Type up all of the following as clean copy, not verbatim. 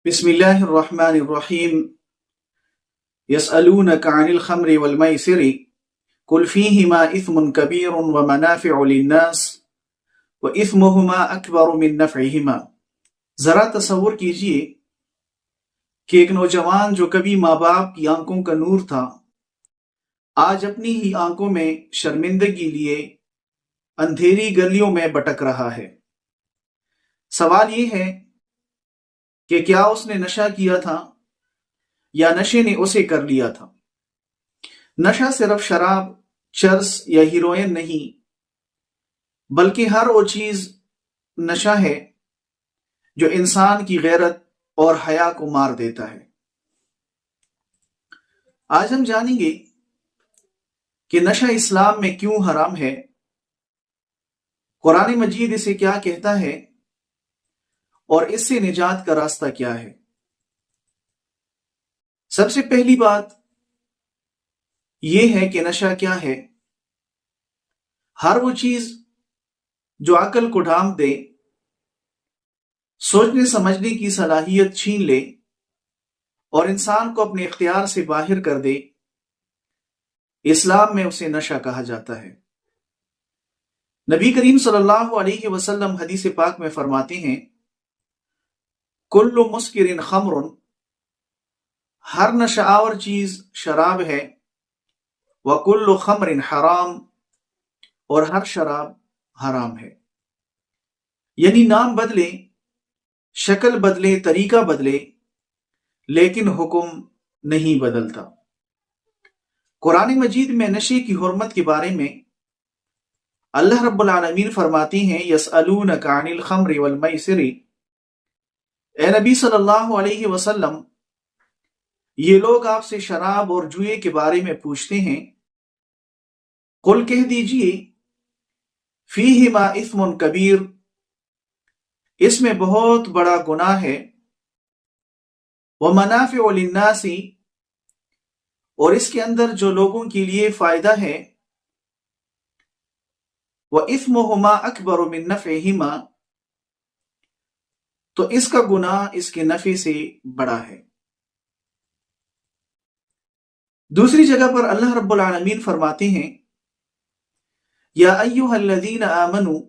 بسم الله الرحمن الرحيم يسألونك عن الخمر والميسر قل فيهما إثم كبير ومنافع للناس وإثمهما أكبر من نفعهما۔ ذرا تصور کیجئے کہ ایک نوجوان جو کبھی ماں باپ کی آنکھوں کا نور تھا آج اپنی ہی آنکھوں میں شرمندگی لیے اندھیری گلیوں میں بھٹک رہا ہے۔ سوال یہ ہے کہ کیا اس نے نشہ کیا تھا یا نشے نے اسے کر لیا تھا؟ نشہ صرف شراب، چرس یا ہیروئن نہیں، بلکہ ہر وہ چیز نشہ ہے جو انسان کی غیرت اور حیا کو مار دیتا ہے۔ آج ہم جانیں گے کہ نشہ اسلام میں کیوں حرام ہے، قرآن مجید اسے کیا کہتا ہے اور اس سے نجات کا راستہ کیا ہے۔ سب سے پہلی بات یہ ہے کہ نشہ کیا ہے۔ ہر وہ چیز جو عقل کو ڈھانپ دے، سوچنے سمجھنے کی صلاحیت چھین لے اور انسان کو اپنے اختیار سے باہر کر دے، اسلام میں اسے نشہ کہا جاتا ہے۔ نبی کریم صلی اللہ علیہ وسلم حدیث پاک میں فرماتے ہیں، کل مسکر خمر، ہر نشہ آور چیز شراب ہے، وکل خمر حرام، اور ہر شراب حرام ہے۔ یعنی نام بدلے، شکل بدلے، طریقہ بدلے، لیکن حکم نہیں بدلتا۔ قرآن مجید میں نشے کی حرمت کے بارے میں اللہ رب العالمین فرماتے ہیں، یسألونک عن الخمر والمیسر، اے نبی صلی اللہ علیہ وسلم، یہ لوگ آپ سے شراب اور جوئے کے بارے میں پوچھتے ہیں، قل کہہ دیجئے، فیہما اثم کبیر، اس میں بہت بڑا گناہ ہے، ومنافع للناس، اور اس کے اندر جو لوگوں کے لیے فائدہ ہے، وَإِثْمُهُمَا أَكْبَرُ مِن نَفْعِهِمَا، تو اس کا گناہ اس کے نفع سے بڑا ہے۔ دوسری جگہ پر اللہ رب العالمین فرماتے ہیں، یا ایھا الذین آمنوا،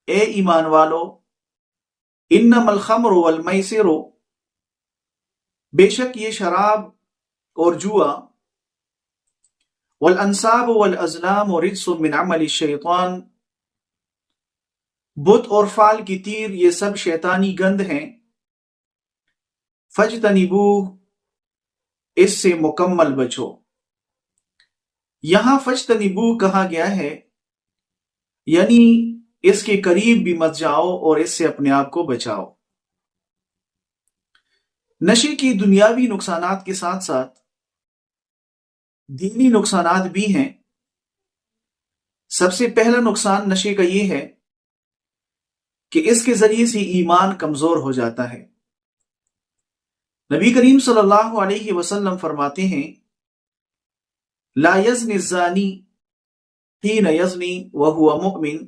اے ایمان والو، انما الخمر والمیسر، بے شک یہ شراب اور جوا، والانصاب والازلام رجس من عمل الشیطان، بت اور فال کی تیر یہ سب شیطانی گند ہیں، فاجتنبوہ، اس سے مکمل بچو۔ یہاں فاجتنبوہ کہا گیا ہے، یعنی اس کے قریب بھی مت جاؤ اور اس سے اپنے آپ کو بچاؤ۔ نشے کی دنیاوی نقصانات کے ساتھ ساتھ دینی نقصانات بھی ہیں۔ سب سے پہلا نقصان نشے کا یہ ہے کہ اس کے ذریعے سے ایمان کمزور ہو جاتا ہے۔ نبی کریم صلی اللہ علیہ وسلم فرماتے ہیں، لا یزنی الزانی حین یزنی وہو مؤمن،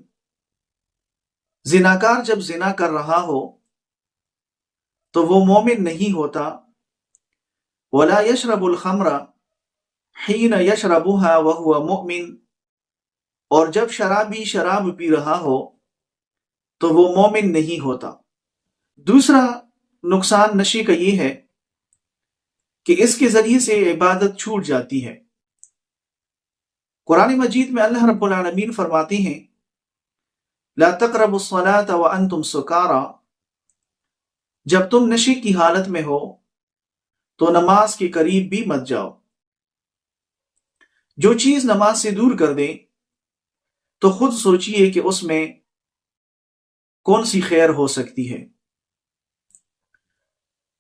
زناکار جب زنا کر رہا ہو تو وہ مومن نہیں ہوتا، ولا یشرب الخمر حین یشربها وہو مؤمن، اور جب شرابی شراب پی رہا ہو تو وہ مومن نہیں ہوتا۔ دوسرا نقصان نشے کا یہ ہے کہ اس کے ذریعے سے عبادت چھوٹ جاتی ہے۔ قرآن مجید میں اللہ رب العالمین فرماتے ہیں، لا تقربوا الصلاة وانتم سکارى، جب تم نشے کی حالت میں ہو تو نماز کے قریب بھی مت جاؤ۔ جو چیز نماز سے دور کر دے تو خود سوچئے کہ اس میں کون سی خیر ہو سکتی ہے۔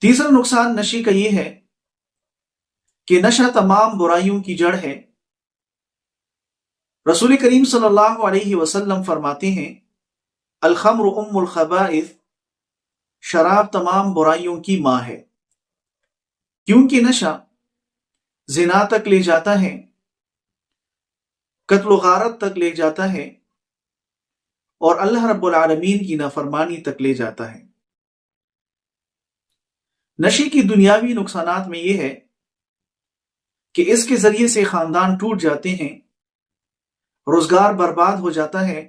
تیسرا نقصان نشے کا یہ ہے کہ نشہ تمام برائیوں کی جڑ ہے۔ رسول کریم صلی اللہ علیہ وسلم فرماتے ہیں، الخمر ام الخبائث، شراب تمام برائیوں کی ماں ہے، کیونکہ نشہ زنا تک لے جاتا ہے، قتل و غارت تک لے جاتا ہے، اور اللہ رب العالمین کی نافرمانی تک لے جاتا ہے۔ نشے کی دنیاوی نقصانات میں یہ ہے کہ اس کے ذریعے سے خاندان ٹوٹ جاتے ہیں، روزگار برباد ہو جاتا ہے،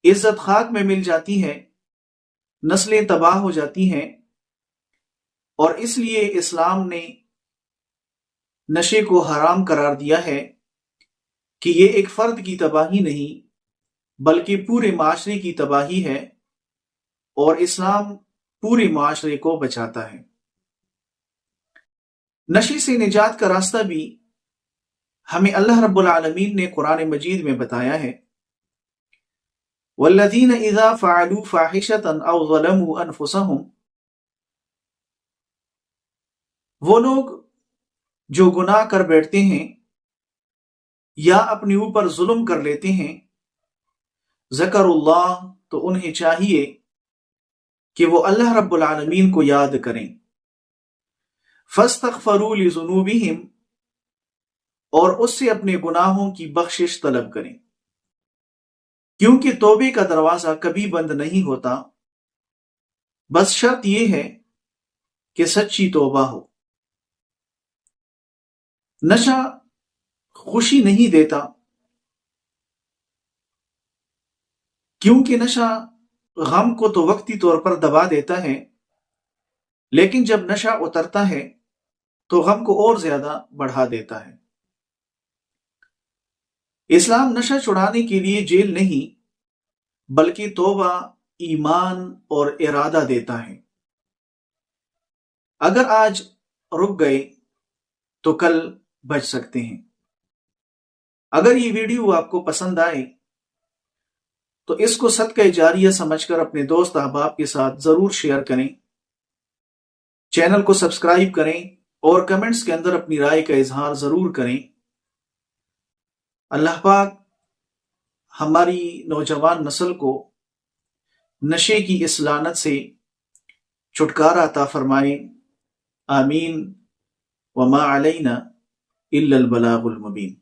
عزت خاک میں مل جاتی ہے، نسلیں تباہ ہو جاتی ہیں، اور اس لیے اسلام نے نشے کو حرام قرار دیا ہے کہ یہ ایک فرد کی تباہی نہیں بلکہ پورے معاشرے کی تباہی ہے، اور اسلام پورے معاشرے کو بچاتا ہے۔ نشے سے نجات کا راستہ بھی ہمیں اللہ رب العالمین نے قرآن مجید میں بتایا ہے۔ والذین اذا فعلوا فاحشۃ او ظلموا انفسهم، وہ لوگ جو گناہ کر بیٹھتے ہیں یا اپنے اوپر ظلم کر لیتے ہیں، ذکر اللہ، تو انہیں چاہیے کہ وہ اللہ رب العالمین کو یاد کریں، فاستغفروا لذنوبہم، اور اس سے اپنے گناہوں کی بخشش طلب کریں، کیونکہ توبے کا دروازہ کبھی بند نہیں ہوتا، بس شرط یہ ہے کہ سچی توبہ ہو۔ نشہ خوشی نہیں دیتا، کیونکہ نشہ غم کو تو وقتی طور پر دبا دیتا ہے، لیکن جب نشہ اترتا ہے تو غم کو اور زیادہ بڑھا دیتا ہے۔ اسلام نشہ چھڑانے کے لیے جیل نہیں بلکہ توبہ، ایمان اور ارادہ دیتا ہے۔ اگر آج رک گئے تو کل بچ سکتے ہیں۔ اگر یہ ویڈیو آپ کو پسند آئے تو اس کو صدقہ جاریہ سمجھ کر اپنے دوست احباب کے ساتھ ضرور شیئر کریں، چینل کو سبسکرائب کریں اور کمنٹس کے اندر اپنی رائے کا اظہار ضرور کریں۔ اللہ پاک ہماری نوجوان نسل کو نشے کی اس لعنت سے چھٹکارا عطا فرمائے، آمین۔ وما علینا الا البلاغ المبین۔